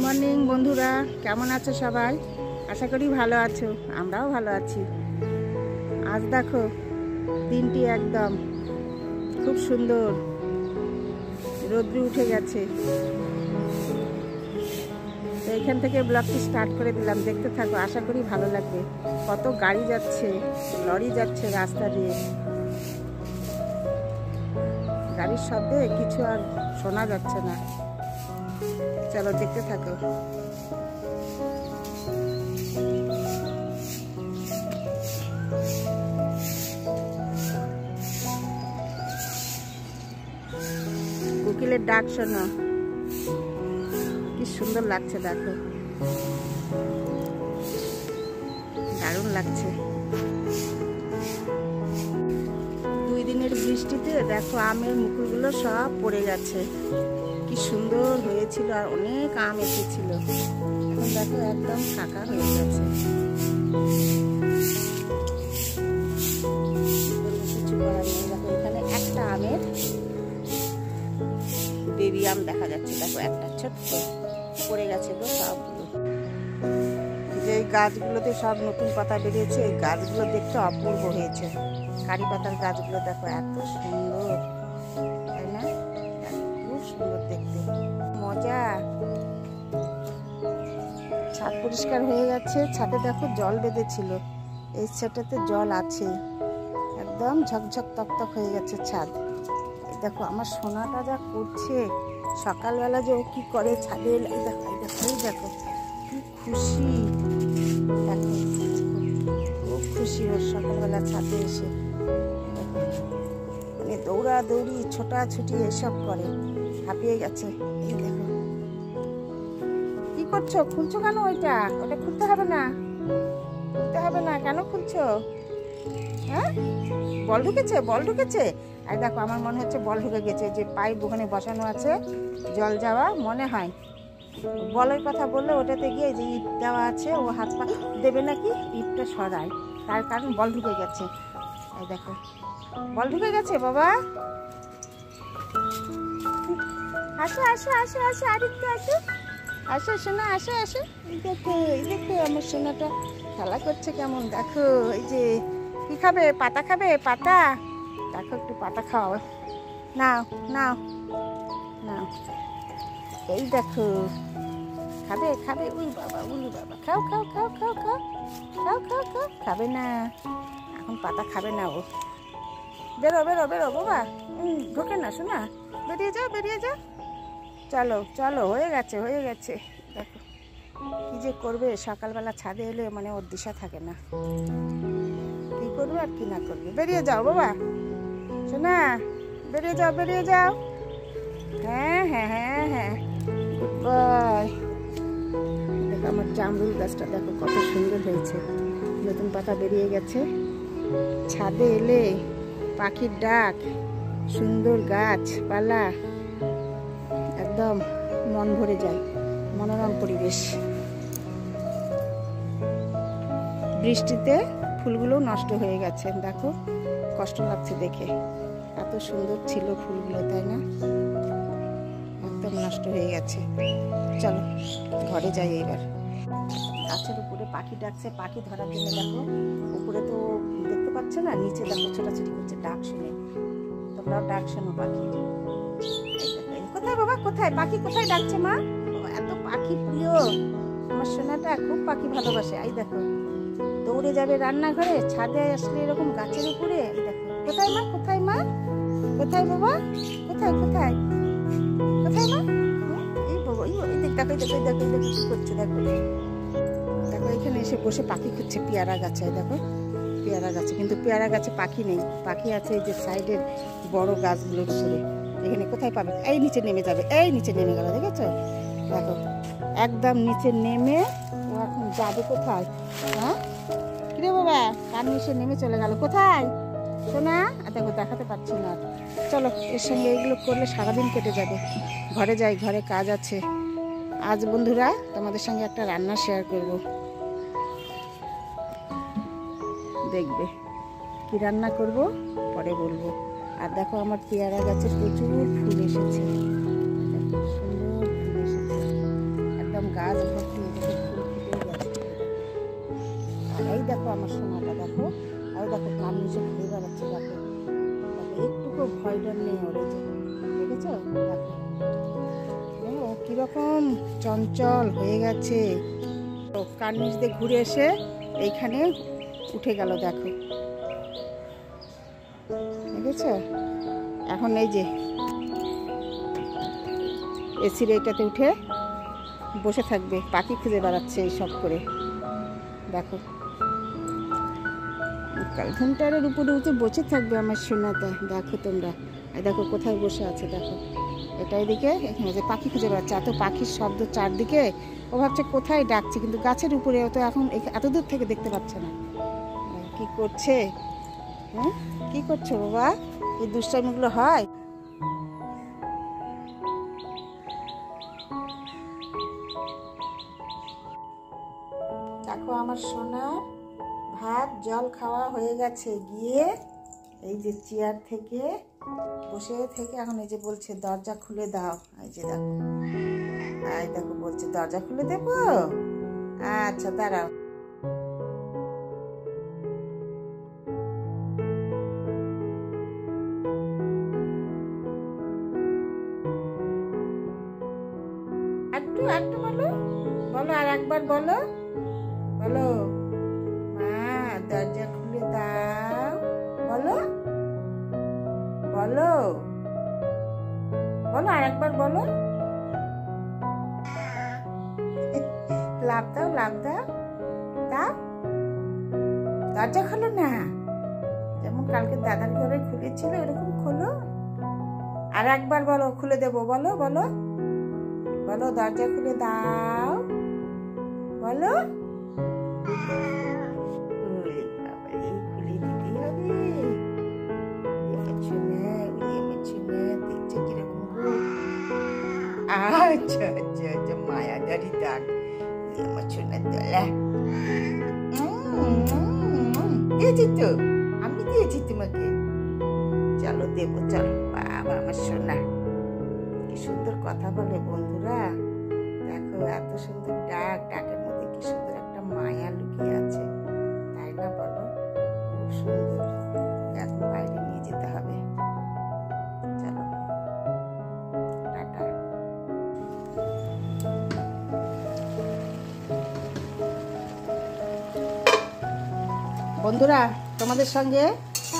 Morning বন্ধুরা, কেমন আছো সবাই? আশা করি ভালো আছো, আমরাও ভালো আছি। আজ দেখো দিনটি একদম খুব সুন্দর, রোদ্রু উঠে গেছে। তো এখান থেকে ব্লগটি স্টার্ট করে দিলাম, দেখতে থাকো, আশা করি ভালো লাগবে। কত গাড়ি যাচ্ছে, লরি যাচ্ছে রাস্তা দিয়ে, গাড়ির শব্দে কিছু আর শোনা যাচ্ছে না। চলো দেখতে থাকো। কোকিলের ডাক শোনো, কি সুন্দর লাগছে, দেখো দারুণ লাগছে। 2 দিনের বৃষ্টিতে দেখো আমের মুকুলগুলো সব পড়ে গেছে, কি সুন্দর হয়েছিল, আর অনেক আম এসেছিল। এখন দেখো একদম ফাঁকা হয়ে গেছে। কিছু করার নেই। দেখো এখানে একটা আমের বেবি আম দেখা যাচ্ছে, দেখো একটা ছোট্ট পড়ে গেছে গো সবগুলো। যে এই গাছগুলোতে সব নতুন পাতা বেরিয়েছে, এই গাছগুলো দেখতে অপূর্ব হয়েছে। কারি পাতার গাছগুলো দেখো এত সুন্দর, তাই না? খুব সুন্দর দেখতে, মজা। ছাদ পরিষ্কার হয়ে গেছে, ছাদে দেখো জল বেঁধেছিল, এই ছাদটাতে জল আছে, একদম ঝকঝক তকতক হয়ে গেছে ছাদ। দেখো আমার সোনাটা যা করছে, সকালবেলা যে ও কি করে ছাদে, এই দেখো এই দেখো এই দেখো কি খুশি, দেখো খুব খুশি ওর সকালবেলা ছাদে এসে। মানে দৌড়াদৌড়ি ছোটাছুটি এসব করে, হাঁপিয়ে গেছে। এই দেখো কি করছো, খুলছো কেন? ওইটা খুলতে হবে না, খুলতে হবে না, কেন খুলছো? হ্যাঁ, বল ঢুকেছে, বল ঢুকেছে। আর দেখো আমার মনে হচ্ছে বল ঢুকে গেছে, যে পাইপ ওখানে বসানো আছে জল যাওয়া, মনে হয় বলের কথা বললে ওটাতে গিয়ে যে ইট দেওয়া আছে, ও হাত পা দেবে নাকি, ইটটা সরায়, তার কারণ বল ঢুকে গেছে। এই দেখো বল ঢুকে গেছে। বাবা আসো আসো আসো আসো, আরেকটু আসো, আসো সোনা, আসো আসো। এই দেখো এই দেখো আমার সোনাটা খেলা করছে কেমন, দেখো এই যে কি খাবে, পাতা খাবে, পাতা। দেখো একটু পাতা খাও, নাও নাও নাও, এই দেখো খাবে খাবে, উই বাবা উলি বাবা, খাও খাও খাও খাও খাও খাও খাও খাও। খাবে না, এখন পাতা খাবে না ও। বেরো বেরো বেরো বাবা, ঢোকে না শোনা, বেরিয়ে যাও বেরিয়ে যাও। চলো চলো, হয়ে গেছে হয়ে গেছে। দেখো কি যে করবে, সকালবেলা ছাদে এলে মানে ওর দিশা থাকে না, কি করবে আর কি না করবে। বেরিয়ে যাও বাবা শোনা, বেরিয়ে যাও বেরিয়ে যাও। হ্যাঁ হ্যাঁ হ্যাঁ হ্যাঁ, গুড বয়। দেখো আমার জামরুল গাছটা দেখো কত সুন্দর হয়েছে, নতুন পাতা বেরিয়ে গেছে। ছাদে এলে পাখির ডাক, সুন্দর গাছপালা, একদম মন ভরে যায়, মনোরম পরিবেশ। বৃষ্টিতে ফুলগুলো নষ্ট হয়ে গেছে, দেখো কষ্ট লাগছে দেখে, এত সুন্দর ছিল ফুলগুলো, তাই না? একদম নষ্ট হয়ে গেছে। চলো ঘরে যাই এবার। গাছের উপরে পাখি ডাকছে, পাখি ধরার জন্য দেখো উপরে তো দেখতে পাচ্ছ না, নিচে দেখো ছোটাছুটি করছে ডাক শুনে। তোমরাও ডাক শোনো পাখি। কোথায় বাবা, কোথায় পাখি, কোথায় ডাকছে মা? এত পাখি প্রিয় আমার সোনাটা, খুব পাখি ভালোবাসে। এই দেখো দৌড়ে যাবে রান্নাঘরে, ছাদে আসলে এরকম গাছের উপরে। এই দেখো কোথায় মা, কোথায় মা, কোথায় বাবা, কোথায় কোথায় কোথায় মা? এই বাবা এই দেখো দেখো দেখো দেখো কি করছে, দেখো দেখো এখানে এসে বসে পাখি খুঁজছে পেয়ারা গাছে। দেখো পেয়ারা গাছে, কিন্তু পেয়ারা গাছে পাখি নেই, পাখি আছে এই যে সাইডের বড় গাছগুলোর উপরে। এখানে কোথায় পাবে? এই নিচে নেমে যাবে, এই নিচে নেমে গেল, দেখেছো? দেখো একদম নিচে নেমে ও এখন যাবে কোথায়? হ্যাঁ কিরে বাবা, কার নিচে নেমে চলে গেল, কোথায় শোনা? দেখো দেখাতে পারছি না। চলো এর সঙ্গে এগুলো করলে সারাদিন কেটে যাবে, ঘরে যাই, ঘরে কাজ আছে। আজ বন্ধুরা তোমাদের সঙ্গে একটা রান্না শেয়ার করব, দেখবে কি রান্না করব পরে বলবো। আর দেখো আমার পেয়ারা গাছে প্রচুর ফুল এসেছে, সুন্দর ফুল এসেছে, একদম গাছ ভর্তি এদিকে ফুল ফুটে গেছে। আর এই দেখো আমার সোনাটা, দেখো আর দেখো কান নিচে ঘুরে বেড়াচ্ছে, দেখো দেখো একটুকু ভয় ডর নেই ওর, এই যে দেখেছো, দেখো ও কিরকম চঞ্চল হয়ে গেছে। তো কান নিচ দিয়ে ঘুরে এসে এইখানে উঠে গেল, দেখো দেখেছো। এখন এই যে এসির এইটাতে উঠে বসে থাকবে, পাখি খুঁজে বেড়াচ্ছে এই সব করে, দেখো কালঘুমটারের উপরে উঠে বসে থাকবে আমার সোনাটা। দেখো তোমরা, দেখো কোথায় বসে আছে, দেখো এটা এদিকে এখানে যে পাখি খুঁজে বেড়াচ্ছে, এত পাখির শব্দ চারদিকে, ও ভাবছে কোথায় ডাকছে, কিন্তু গাছের উপরে ও তো এখন এত দূর থেকে দেখতে পাচ্ছে না। কি করছে, হ্যাঁ কি করছো বাবা, এই দুষ্টামিগুলো হয়? দেখো আমার সোনা ভাত জল খাওয়া হয়ে গেছে, গিয়ে এই যে চেয়ার থেকে বসে থেকে এখন এই যে বলছে দরজা খুলে দাও। এই যে দেখো, এই দেখো বলছে দরজা খুলে দেবো, আচ্ছা দাঁড়াও। একটু একটু বলো, বলো আর একবার বলো, বলো মা দরজা খুলে দাও, বলো বলো বলো আর একবার বলো, লাভ দাও লাভ দাও, দাও দরজা খোলো না, যেমন কালকে দাদার ঘরে খুলেছিল এরকম খোলো। আর একবার বলো খুলে দেবো, বলো বলো বলো দরজা খুলে দাও, বলো খুলে দিতে হবে। দেখছে কিরকম, আচ্ছা আচ্ছা আচ্ছা মায়াদারি দাগ আমার সোনার দলা দিয়েছি তো, আমি দিয়েছি তোমাকে, চলো দেবো চলো। বাবা আমার সোনা কি সুন্দর কথা বলে বন্ধুরা, দেখো এত সুন্দর ডাক, ডাকের মধ্যে কি সুন্দর একটা মায়া লুকিয়ে আছে, তাই না বলো? খুব সুন্দর। এখন বাইরে নিয়ে যেতে হবে, চলো টাটা। বন্ধুরা তোমাদের সঙ্গে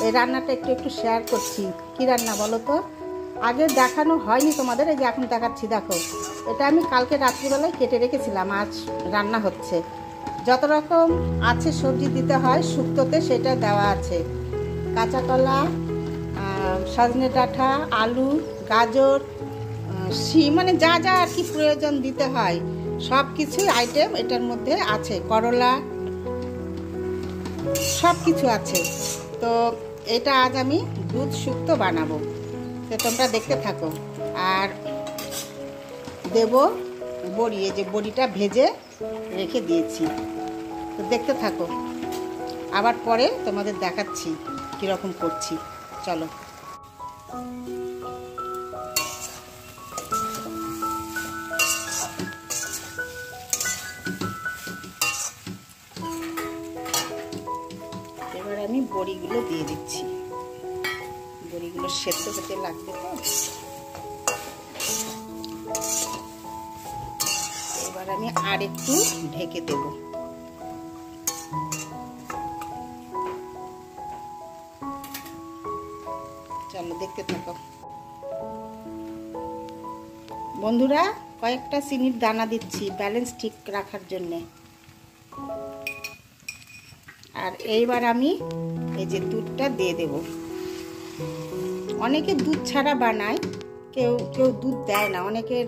এই রান্নাটা একটু একটু শেয়ার করছি। কি রান্না বলো তো, আগে দেখানো হয়নি তোমাদের, এই যে এখন দেখাচ্ছি। দেখো এটা আমি কালকে রাত্রিবেলায় কেটে রেখেছিলাম, আজ রান্না হচ্ছে। যত রকম আছে সবজি দিতে হয় শুক্তোতে সেটা দেওয়া আছে, কাঁচা কলা, সজনে ডাঁটা, আলু, গাজর, শিম, মানে যা যা আর কি প্রয়োজন দিতে হয় সব কিছুই আইটেম এটার মধ্যে আছে, করলা, সব কিছু আছে। তো এটা আজ আমি দুধ শুক্তো বানাবো, তো তোমরা দেখতে থাকো। আর দেব বড়ি, এই যে বড়িটা ভেজে রেখে দিয়েছি, তো দেখতে থাকো। আবার পরে তোমাদের দেখাচ্ছি কীরকম করছি, চলো। এবার আমি বড়িগুলো দিয়ে দিচ্ছি, বড়িগুলো সেদ্ধ হতে লাগবে তো। এবার আমি আর একটু ঢেকে দেব। চলো দেখতে থাকো বন্ধুরা। কয়েকটা চিনির দানা দিচ্ছি ব্যালেন্স ঠিক রাখার জন্যে। আর এইবার আমি এই যে দুধটা দিয়ে দেব। অনেকে দুধ ছাড়া বানায়, কেউ কেউ দুধ দেয় না, অনেকের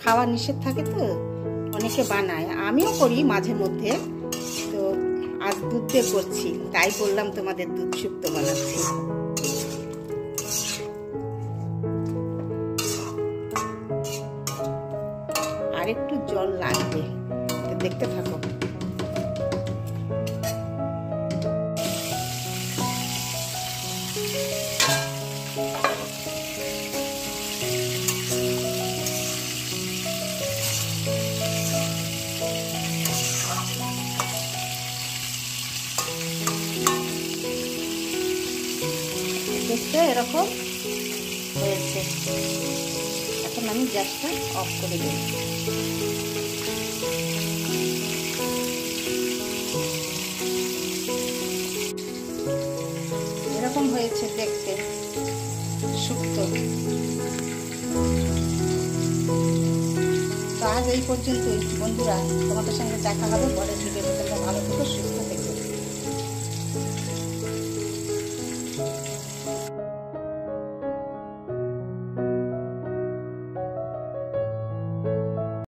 খাওয়া নিষেধ থাকে তো অনেকে বানায়, আমিও করি মাঝে মধ্যে। তো আজ দুধ দিয়ে করছি, তাই বললাম তোমাদের দুধ শুক্তো বানাচ্ছি। আর একটু জল লাগবে, দেখতে থাকো। দেখতে এরকম হয়েছে। এখন আমি গ্যাসটা অফ করে দেব। এরকম হয়েছে দেখতে শুক্তো। তো আজ এই পর্যন্তই বন্ধুরা, তোমাদের সঙ্গে দেখা হবে পরের ভিডিওতে। তোমরা ভালো থেকো, সুস্থ থেকো।